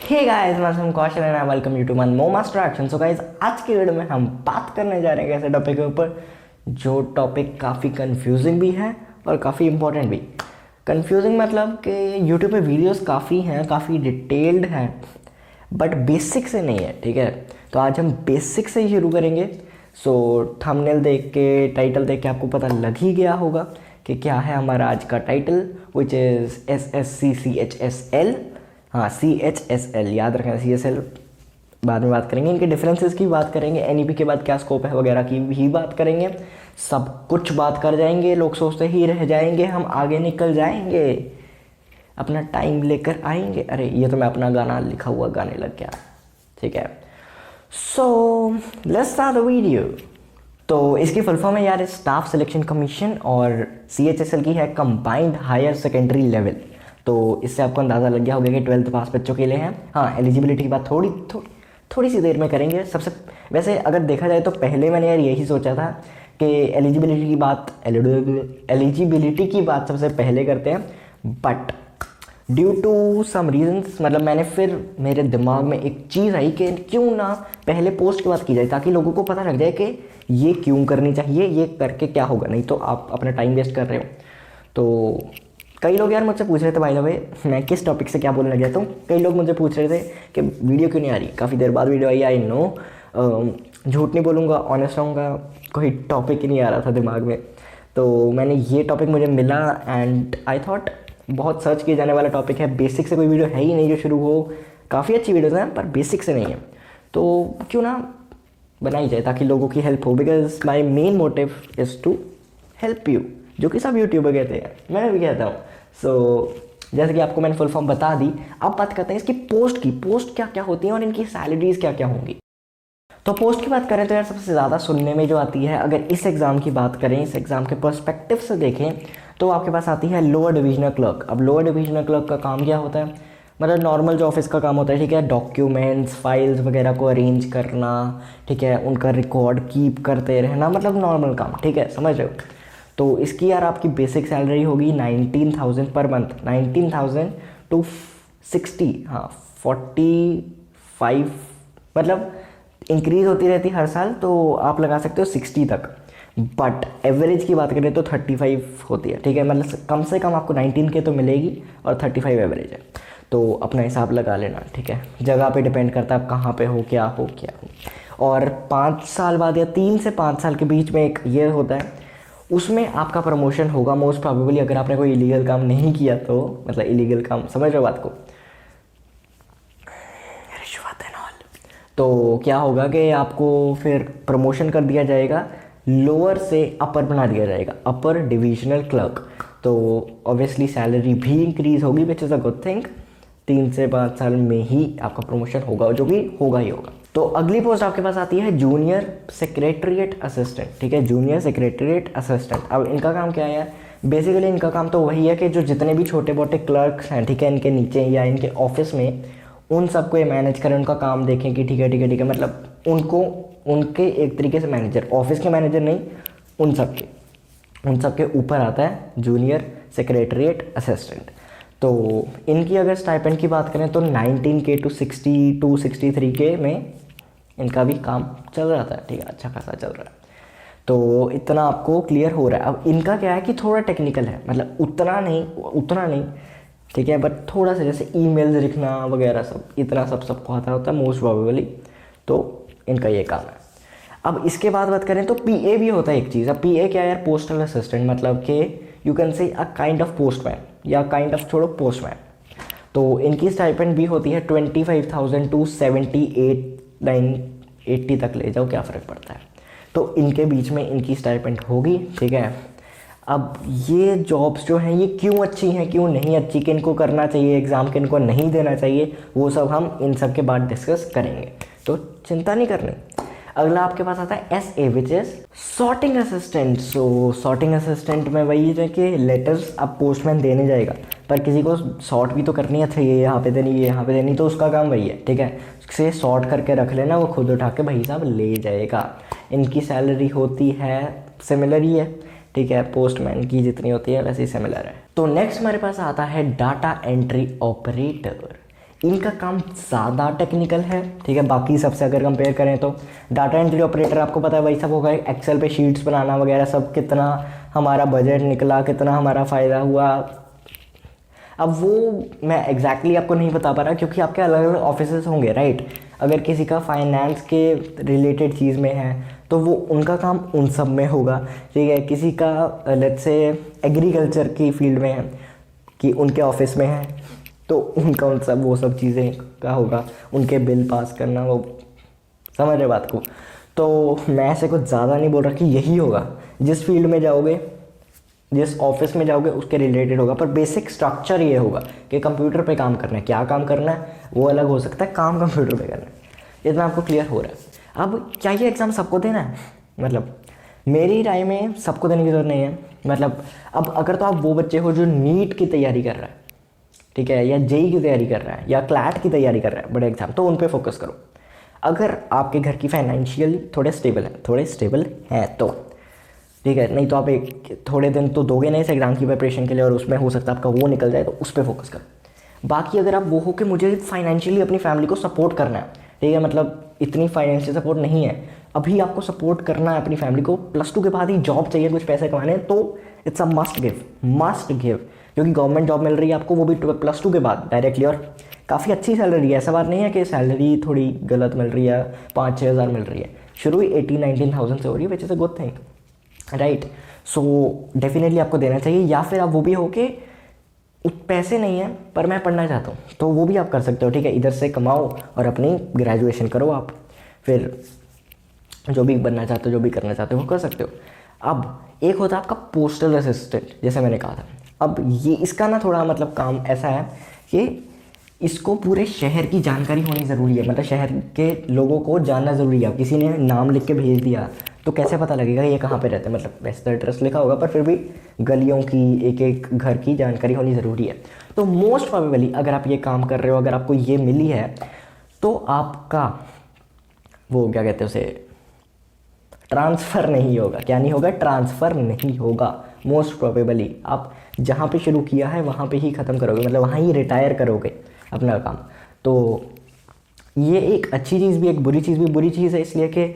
हे guys, मैं Kaushal and I welcome you to my mo master action. So guys, आज की video में हम बात करने जा रहे हैं ऐसे टॉपिक के ऊपर जो टॉपिक काफ़ी कंफ्यूजिंग भी है और काफ़ी इंपॉर्टेंट भी। कंफ्यूजिंग मतलब कि यूट्यूब पे वीडियोस काफ़ी हैं, काफ़ी डिटेल्ड हैं, बट बेसिक से नहीं है। ठीक है, तो आज हम बेसिक से ही शुरू करेंगे। सो थंबनेल देख के, टाइटल देख के आपको पता लग ही गया होगा कि क्या है हमारा आज का टाइटल, विच इज़ SSCCHSL। हाँ, CHSL याद रखना, CSL बाद में बात करेंगे। इनके डिफरेंसेस की बात करेंगे, NEP के बाद क्या स्कोप है वगैरह की भी बात करेंगे। सब कुछ बात कर जाएंगे। लोग सोचते ही रह जाएंगे, हम आगे निकल जाएंगे, अपना टाइम लेकर आएंगे। अरे ये तो मैं अपना गाना लिखा हुआ गाने लग गया। ठीक है, so let's start the video. तो इसकी फुल फॉर्म है यार स्टाफ सिलेक्शन कमीशन, और CHSL की है कंबाइंड हायर सेकेंडरी लेवल। तो इससे आपको अंदाज़ा लग गया होगा कि 12th पास बच्चों के लिए है। हाँ, एलिजिबिलिटी की बात थोड़ी सी देर में करेंगे। सबसे वैसे अगर देखा जाए तो पहले मैंने यार यही सोचा था कि एलिजिबिलिटी की बात सबसे पहले करते हैं, but due to some reasons मतलब मैंने फिर मेरे दिमाग में एक चीज़ आई कि क्यों ना पहले पोस्ट की बात की जाए, ताकि लोगों को पता लग जाए कि ये क्यों करनी चाहिए, ये करके क्या होगा। नहीं तो आप अपना टाइम वेस्ट कर रहे हो। तो कई लोग यार मुझसे पूछ रहे थे, बाय द वे मैं किस टॉपिक से क्या बोलने लग गया, तो कई लोग मुझे पूछ रहे थे कि वीडियो क्यों नहीं आ रही। काफ़ी देर बाद वीडियो आई, आई नो, झूठ नहीं बोलूँगा, ऑनेस्ट रहूँगा, कोई टॉपिक ही नहीं आ रहा था दिमाग में। तो मैंने ये टॉपिक मुझे मिला एंड आई थॉट बहुत सर्च किए जाने वाला टॉपिक है। बेसिक से कोई वीडियो है ही नहीं जो शुरू हो। काफ़ी अच्छी वीडियोज़ हैं पर बेसिक से नहीं है, तो क्यों ना बनाई जाए ताकि लोगों की हेल्प हो। Because my main motive is to help you, जो कि सब यूट्यूबर कहते हैं, मैं भी कहता हूँ। सो जैसे कि आपको मैंने फुल फॉर्म बता दी, अब बात करते हैं इसकी पोस्ट की। पोस्ट क्या क्या होती हैं और इनकी सैलरीज क्या क्या होंगी। तो पोस्ट की बात करें तो यार सबसे ज़्यादा सुनने में जो आती है, अगर इस एग्ज़ाम की बात करें, इस एग्ज़ाम के पर्सपेक्टिव से देखें, तो आपके पास आती है लोअर डिविजनल क्लर्क। अब लोअर डिविजनल क्लर्क का काम क्या होता है, मतलब नॉर्मल जो ऑफिस का काम होता है, ठीक है, डॉक्यूमेंट्स फाइल्स वगैरह को अरेंज करना, ठीक है, उनका रिकॉर्ड कीप करते रहना, मतलब नॉर्मल काम। ठीक है, समझ रहे हो। तो इसकी यार आपकी बेसिक सैलरी होगी 19,000 पर मंथ, 19,000 टू 60, हाँ 45, मतलब इंक्रीज़ होती रहती हर साल, तो आप लगा सकते हो 60 तक। बट एवरेज की बात करें तो 35 होती है। ठीक है, मतलब कम से कम आपको 19K तो मिलेगी और 35 एवरेज है। तो अपना हिसाब लगा लेना। ठीक है, जगह पे डिपेंड करता है आप कहाँ पे हो, क्या हो क्या हो। और 5 साल बाद या 3 से 5 साल के बीच में एक ये होता है, उसमें आपका प्रमोशन होगा मोस्ट प्रोबेबली, अगर आपने कोई इलीगल काम नहीं किया तो। मतलब इलीगल काम, समझ रहे हो बात को, रिश्वत एंड ऑल। तो क्या होगा कि आपको फिर प्रमोशन कर दिया जाएगा, लोअर से अपर बना दिया जाएगा, अपर डिविजनल क्लर्क। तो ऑब्वियसली सैलरी भी इंक्रीज होगी, which is a good thing. 3 से 5 साल में ही आपका प्रमोशन होगा, जो कि होगा ही होगा। तो अगली पोस्ट आपके पास आती है जूनियर सेक्रेटरीट असिस्टेंट। ठीक है, जूनियर सेक्रेटरीट असिस्टेंट। अब इनका काम क्या है, बेसिकली इनका काम तो वही है कि जो जितने भी छोटे मोटे क्लर्क्स हैं, ठीक है, इनके नीचे या इनके ऑफिस में, उन सबको ये मैनेज करें, उनका काम देखें कि ठीक है ठीक है ठीक है, मतलब उनको उनके एक तरीके से मैनेजर, ऑफिस के मैनेजर नहीं, उन सब के ऊपर आता है जूनियर सेक्रेटरीट असिस्टेंट। तो इनकी अगर स्टाइपेंड की बात करें तो 19K टू 63K में इनका भी काम चल रहा था। ठीक है, अच्छा खासा चल रहा है। तो इतना आपको क्लियर हो रहा है। अब इनका क्या है कि थोड़ा टेक्निकल है, मतलब उतना नहीं, ठीक है, बट थोड़ा सा, जैसे ईमेल्स लिखना वगैरह सब, इतना सब सबको आता होता है मोस्ट प्रोबेबली। तो इनका ये काम है। अब इसके बाद बात करें तो PA भी होता है एक चीज़। अब PA क्या है यार, पोस्टल असिस्टेंट, मतलब कि you can say a kind of postman, या काइंड ऑफ छोड़ो पोस्टमैन। तो इनकी स्टाइपेंड भी होती है 25,000 टू 78,980 तक ले जाओ, क्या फ़र्क पड़ता है। तो इनके बीच में इनकी स्टाइपेंड होगी। ठीक है, अब ये जॉब्स जो हैं ये क्यों अच्छी हैं, क्यों नहीं अच्छी, किन को करना चाहिए एग्ज़ाम, किन को नहीं देना चाहिए, वो सब हम इन सब के बाद डिस्कस करेंगे। तो चिंता नहीं करनी। अगला आपके पास आता है SA, which is sorting assistant. So sorting assistant में वही है कि लेटर्स अब पोस्टमैन देने जाएगा, पर किसी को सॉर्ट भी तो करनी है, ये यहाँ पे देनी, ये यहाँ पे देनी, तो उसका काम वही है। ठीक है, से सॉर्ट करके रख लेना, वो खुद उठा के भाई साहब ले जाएगा। इनकी सैलरी होती है सिमिलर ही है, ठीक है, पोस्टमैन की जितनी होती है वैसे ही सिमिलर है। तो नेक्स्ट हमारे पास आता है डाटा एंट्री ऑपरेटर। इनका काम ज़्यादा टेक्निकल है, ठीक है, बाकी सबसे अगर कंपेयर करें तो। डाटा एंट्री ऑपरेटर आपको पता है वही सब होगा, एक्सेल पे शीट्स बनाना वगैरह सब, कितना हमारा बजट निकला, कितना हमारा फ़ायदा हुआ। अब वो मैं एग्जैक्टली आपको नहीं बता पा रहा क्योंकि आपके अलग अलग ऑफिसेस होंगे, राइट। अगर किसी का फाइनेंस के रिलेटेड चीज़ में है तो वो उनका काम उन सब में होगा, ठीक है। किसी का लेट्स से एग्रीकल्चर की फील्ड में है कि उनके ऑफिस में है तो उनका उन सब वो सब चीज़ें का होगा, उनके बिल पास करना, वो समझ रहे बात को। तो मैं ऐसे कुछ ज़्यादा नहीं बोल रहा कि यही होगा, जिस फील्ड में जाओगे, जिस ऑफिस में जाओगे उसके रिलेटेड होगा, पर बेसिक स्ट्रक्चर ये होगा कि कंप्यूटर पे काम करना है। क्या काम करना है वो अलग हो सकता है, काम कंप्यूटर पे करना है। इतना आपको क्लियर हो रहा है। अब क्या ये एग्ज़ाम सबको देना है? मतलब मेरी राय में सबको देने की जरूरत नहीं है। मतलब अब अगर तो आप वो बच्चे हो जो नीट की तैयारी कर रहा है, ठीक है, या जेई की तैयारी कर रहा है, या क्लैट की तैयारी कर रहा है, बड़े एग्जाम, तो उन पे फोकस करो। अगर आपके घर की फाइनेंशियल थोड़े स्टेबल हैं तो ठीक है, नहीं तो आप एक थोड़े दिन तो दोगे नहीं इस एग्ज़ाम की प्रिपरेशन के लिए, और उसमें हो सकता है आपका वो निकल जाए, तो उस पर फोकस करो। बाकी अगर आप वो हो कि मुझे फाइनेंशियली अपनी फैमिली को सपोर्ट करना है, ठीक है, मतलब इतनी फाइनेंशियल सपोर्ट नहीं है अभी, आपको सपोर्ट करना है अपनी फैमिली को, +2 के बाद ही जॉब चाहिए, कुछ पैसे कमाने, तो इट्स अ मस्ट गिव, क्योंकि गवर्नमेंट जॉब मिल रही है आपको, वो भी +2 के बाद डायरेक्टली, और काफ़ी अच्छी सैलरी है। ऐसा बात नहीं है कि सैलरी थोड़ी गलत मिल रही है, 5-6 हज़ार मिल रही है, शुरू ही 18-19,000 से हो रही है, which is a good thing, right. So definitely आपको देना चाहिए। या फिर आप वो भी हो कि पैसे नहीं है पर मैं पढ़ना चाहता हूँ, तो वो भी आप कर सकते हो, ठीक है। इधर से कमाओ और अपनी ग्रेजुएशन करो, आप फिर जो भी बनना चाहते हो, जो भी करना चाहते हो वो कर सकते हो। अब एक होता है आपका पोस्टल असिस्टेंट, जैसे मैंने कहा था। अब ये इसका ना थोड़ा मतलब काम ऐसा है कि इसको पूरे शहर की जानकारी होनी ज़रूरी है, मतलब शहर के लोगों को जानना ज़रूरी है। किसी ने नाम लिख के भेज दिया तो कैसे पता लगेगा ये कहाँ पे रहते हैं, मतलब वैसे तो एड्रेस लिखा होगा पर फिर भी गलियों की, एक एक घर की जानकारी होनी ज़रूरी है। तो मोस्ट प्रोबेबली अगर आप ये काम कर रहे हो, अगर आपको ये मिली है, तो आपका वो क्या कहते हैं उसे, ट्रांसफ़र नहीं होगा। क्या नहीं होगा? ट्रांसफ़र नहीं होगा। मोस्ट प्रोबेबली आप जहाँ पे शुरू किया है वहाँ पे ही ख़त्म करोगे, मतलब वहाँ ही रिटायर करोगे अपना काम। तो ये एक अच्छी चीज़ भी, एक बुरी चीज़ भी। बुरी चीज़ है इसलिए कि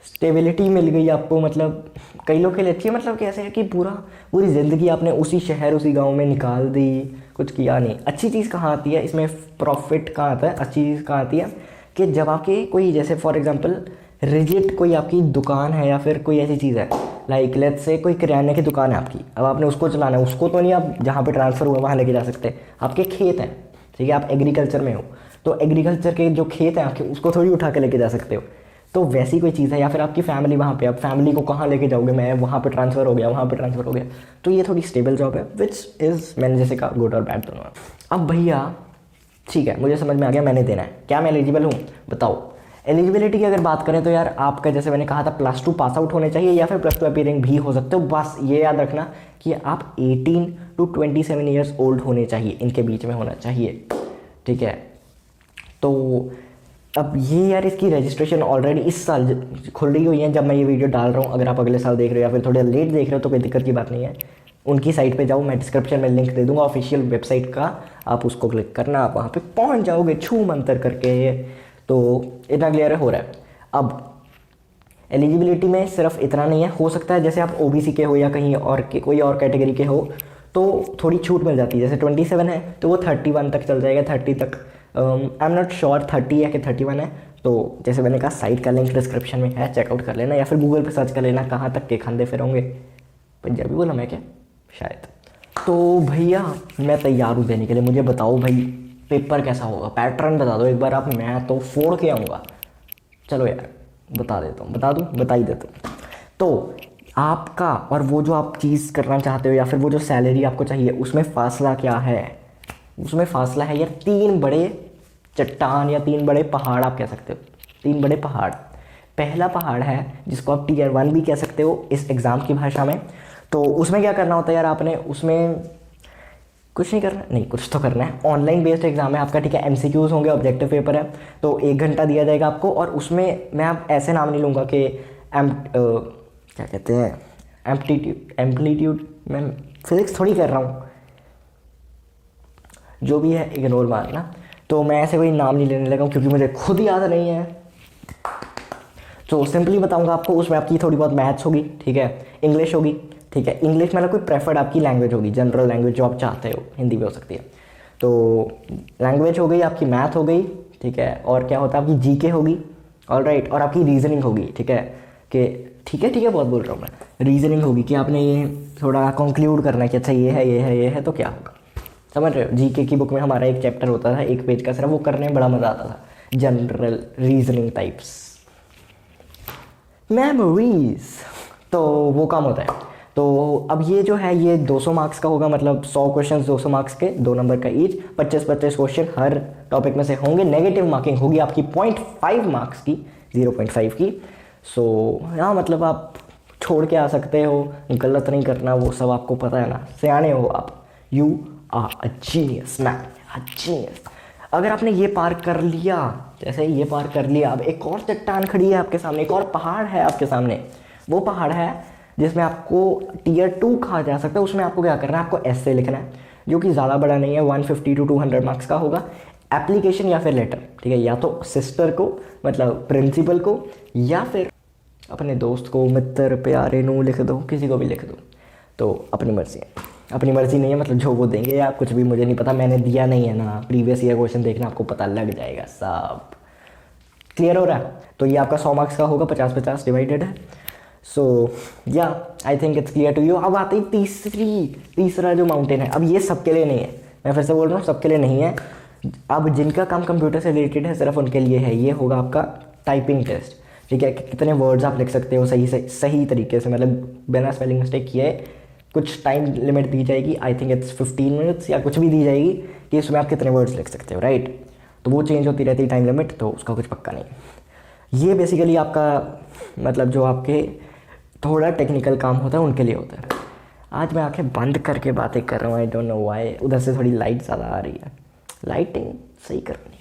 स्टेबिलिटी मिल गई आपको, मतलब कई लोग के लिए अच्छी है, मतलब कैसे है कि पूरी ज़िंदगी आपने उसी शहर उसी गांव में निकाल दी, कुछ किया नहीं। अच्छी चीज़ कहाँ आती है इसमें, प्रॉफिट कहाँ आता है, अच्छी चीज़ कहाँ आती है कि जब आपके कोई, जैसे फॉर एग्जांपल रिजिट कोई आपकी दुकान है या फिर कोई ऐसी चीज़ है, लाइक लेट्स से कोई किराने की दुकान है आपकी, अब आपने उसको चलाना है, उसको तो नहीं आप जहाँ पे ट्रांसफ़र हुआ वहाँ लेके जा सकते। आपके खेत हैं, ठीक है, आप एग्रीकल्चर में हो, तो एग्रीकल्चर के जो खेत हैं आपके, उसको थोड़ी उठा के लेके जा सकते हो। तो वैसी कोई चीज़ है। या फिर आपकी फैमिली वहाँ पे, आप फैमिली को कहाँ लेके जाओगे, मैं वहाँ पे ट्रांसफ़र हो गया, वहाँ पे ट्रांसफ़र हो गया। तो ये थोड़ी स्टेबल जॉब है, विच इज़, मैंने जैसे कहा, गुड और बैड दोनों है। अब भैया ठीक है, मुझे समझ में आ गया, मैंने देना है, क्या मैं एलिजिबल हूँ? बताओ। एलिजिबिलिटी की अगर बात करें तो यार आपका, जैसे मैंने कहा था, +2 पास आउट होने चाहिए या फिर +2 अपीयरिंग भी हो सकते हो। बस ये याद रखना कि आप 18 to 27 ईयर्स ओल्ड होने चाहिए, इनके बीच में होना चाहिए, ठीक है। तो अब ये यार इसकी रजिस्ट्रेशन ऑलरेडी इस साल खुल रही हुई है जब मैं ये वीडियो डाल रहा हूँ। अगर आप अगले साल देख रहे हो या फिर थोड़े लेट देख रहे हो तो कोई दिक्कत की बात नहीं है। उनकी साइट पे जाओ, मैं डिस्क्रिप्शन में लिंक दे दूँगा ऑफिशियल वेबसाइट का, आप उसको क्लिक करना, आप वहाँ पे पहुँच जाओगे छू मंतर करके। तो इतना क्लियर हो रहा है। अब एलिजिबिलिटी में सिर्फ इतना नहीं है, हो सकता है जैसे आप ओबीसी के हो या कहीं और के कोई और कैटेगरी के हो तो थोड़ी छूट मिल जाती है। जैसे 27 है तो वो 31 तक चल जाएगा, 30 तक। आई एम नॉट श्योर 30 है कि 31 है। तो जैसे मैंने कहा, साइट का लिंक डिस्क्रिप्शन में है, चेकआउट कर लेना, या फिर गूगल पे सर्च कर लेना कहाँ तक के खांदे फिर होंगे। पंजाबी बोला मैं क्या, शायद। तो भैया मैं तैयार हूँ देने के लिए। मुझे बताओ भाई पेपर कैसा होगा, पैटर्न बता दो एक बार आप, मैं तो फोड़ के आऊँगा। चलो यार बता देता हूँ, बता ही देता हूँ। तो आपका और वो जो आप चीज़ करना चाहते हो या फिर वो जो सैलरी आपको चाहिए, उसमें फ़ासला क्या है? उसमें फ़ासला है यार 3 बड़े चट्टान या 3 बड़े पहाड़ आप कह सकते हो। 3 बड़े पहाड़। पहला पहाड़ है जिसको आप Tier 1 भी कह सकते हो इस एग्ज़ाम की भाषा में। तो उसमें क्या करना होता है यार, आपने उसमें कुछ नहीं करना, नहीं कुछ तो करना है। ऑनलाइन बेस्ड एग्जाम है आपका, ठीक है। MCQs होंगे, ऑब्जेक्टिव पेपर है, तो 1 घंटा दिया जाएगा आपको। और उसमें मैं आप ऐसे नाम नहीं लूँगा कि क्या कहते हैं, एम्पलीट्यूड, मैं फिजिक्स थोड़ी कर रहा हूँ, जो भी है इग्नोर मारना। तो मैं ऐसे कोई नाम नहीं लेने लगा हूँ क्योंकि मुझे खुद याद नहीं है। तो सिंपली बताऊंगा आपको, उसमें आपकी थोड़ी बहुत मैथ्स होगी, ठीक है, इंग्लिश होगी, ठीक है। इंग्लिश मतलब कोई प्रेफर्ड आपकी लैंग्वेज होगी, जनरल लैंग्वेज जो आप चाहते हो, हिंदी भी हो सकती है। तो लैंग्वेज हो गई आपकी, मैथ हो गई, ठीक है, और क्या होता है आपकी जीके होगी, ऑलराइट, और आपकी रीजनिंग होगी, ठीक है, कि ठीक है बहुत बोल रहा हूँ मैं। रीजनिंग होगी कि आपने ये थोड़ा कंक्लूड करना है कि अच्छा ये है ये है ये है तो क्या होगा, समझ रहे हो। जीके की बुक में हमारा एक चैप्टर होता था 1 पेज का सिर्फ, वो करने में बड़ा मज़ा आता था, जनरल रीजनिंग टाइप्स, मेमोरीज, तो वो काम होता है। तो अब ये जो है ये 200 मार्क्स का होगा, मतलब 100 क्वेश्चन 200 मार्क्स के, 2 नंबर का ईच, 25-25 क्वेश्चन हर टॉपिक में से होंगे। नेगेटिव मार्किंग होगी आपकी 0.5 मार्क्स की, 0.5 की। सो हाँ, मतलब आप छोड़ के आ सकते हो, गलत नहीं करना, वो सब आपको पता है ना, सियाने हो आप, you are a genius man, a genius. अगर आपने ये पार कर लिया, जैसे ये पार कर लिया, अब एक और चट्टान खड़ी है आपके सामने, एक और पहाड़ है आपके सामने। वो पहाड़ है जिसमें आपको Tier 2 कहा जा सकता है। उसमें आपको क्या करना है, आपको एस्से लिखना है, जो कि ज़्यादा बड़ा नहीं है, 150 to 200 मार्क्स का होगा। एप्लीकेशन या फिर लेटर, ठीक है, या तो सिस्टर को मतलब प्रिंसिपल को, या फिर अपने दोस्त को, मित्र प्यारे नू लिख दो, किसी को भी लिख दो। तो अपनी मर्जी है, अपनी मर्जी नहीं है मतलब जो वो देंगे या कुछ भी, मुझे नहीं पता, मैंने दिया नहीं है ना। प्रीवियस ईयर क्वेश्चन देखना, आपको पता लग जाएगा सब। क्लियर हो रहा है। तो ये आपका 100 मार्क्स का होगा, 50-50 डिवाइडेड है। So yeah I think it's clear to you. अब आती तीसरा जो माउंटेन है, अब ये सबके लिए नहीं है, मैं फिर से बोल रहा हूँ, सबके लिए नहीं है। अब जिनका काम कंप्यूटर से रिलेटेड है सिर्फ उनके लिए है। ये होगा आपका टाइपिंग टेस्ट, ठीक है, कि कितने वर्ड्स आप लिख सकते हो सही तरीके से, मतलब बिना स्पेलिंग मिस्टेक किए। कुछ टाइम लिमिट दी जाएगी, आई थिंक इट्स 15 मिनट्स या कुछ भी दी जाएगी, कि इसमें आप कितने वर्ड्स लिख सकते हो, राइट। तो वो चेंज होती रहती है टाइम लिमिट, तो उसका कुछ पक्का नहीं। ये बेसिकली आपका मतलब जो आपके थोड़ा टेक्निकल काम होता है उनके लिए होता है। आज मैं आंखें बंद करके बातें कर रहा हूँ, आई डोंट नो व्हाई। उधर से थोड़ी लाइट ज़्यादा आ रही है, लाइटिंग सही करनी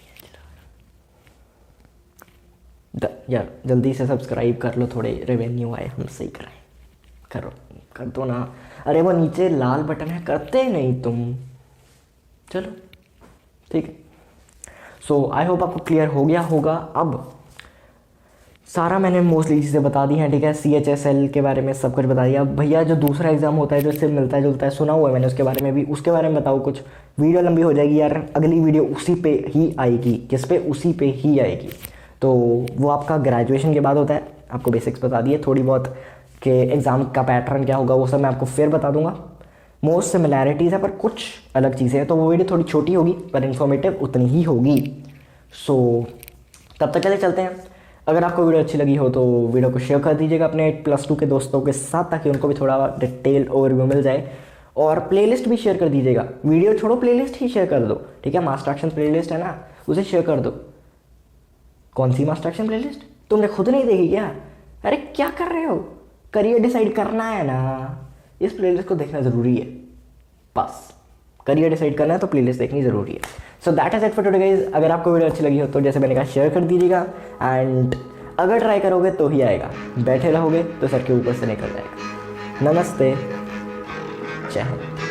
है यार। जल्दी से सब्सक्राइब कर लो, थोड़े रेवेन्यू आए, हम सही कराएं। करो, कर दो ना। अरे वो नीचे लाल बटन है, करते नहीं तुम। चलो ठीक है। सो आई होप आपको क्लियर हो गया होगा। अब सारा मैंने मोस्टली चीज़ें बता दी हैं, ठीक है। CHSL के बारे में सब कुछ बता दिया। भैया जो दूसरा एग्ज़ाम होता है जो इससे मिलता है जुलता है, सुना हुआ है मैंने उसके बारे में भी, उसके बारे में बताओ कुछ। वीडियो लंबी हो जाएगी यार, अगली वीडियो उसी पे ही आएगी। किस पे? उसी पे ही आएगी। तो वो आपका ग्रेजुएशन के बाद होता है। आपको बेसिक्स बता दिए, थोड़ी बहुत कि एग्ज़ाम का पैटर्न क्या होगा वो सब मैं आपको फिर बता दूंगा। मोस्ट सिमिलैरिटीज़ है पर कुछ अलग चीज़ें हैं, तो वो वीडियो थोड़ी छोटी होगी पर इन्फॉर्मेटिव उतनी ही होगी। सो तब तक के लिए चलते हैं। अगर आपको वीडियो अच्छी लगी हो तो वीडियो को शेयर कर दीजिएगा अपने +2 के दोस्तों के साथ, ताकि उनको भी थोड़ा डिटेल ओवरव्यू मिल जाए। और प्लेलिस्ट भी शेयर कर दीजिएगा, वीडियो छोड़ो प्लेलिस्ट ही शेयर कर दो, ठीक है। मास्टर एक्शन प्लेलिस्ट है ना, उसे शेयर कर दो। कौन सी मास्टर एक्शन प्लेलिस्ट? तुमने खुद नहीं देखी क्या? अरे क्या कर रहे हो? करियर डिसाइड करना है ना, इस प्लेलिस्ट को देखना ज़रूरी है। बस करियर डिसाइड करना है तो प्लेलिस्ट देखनी ज़रूरी है। So that is it for today guys. अगर आपको वीडियो अच्छी लगी हो तो जैसे मैंने कहा शेयर कर दीजिएगा, एंड अगर ट्राई करोगे तो ही आएगा, बैठे रहोगे तो सर के ऊपर से निकल जाएगा। नमस्ते, जय हिंद।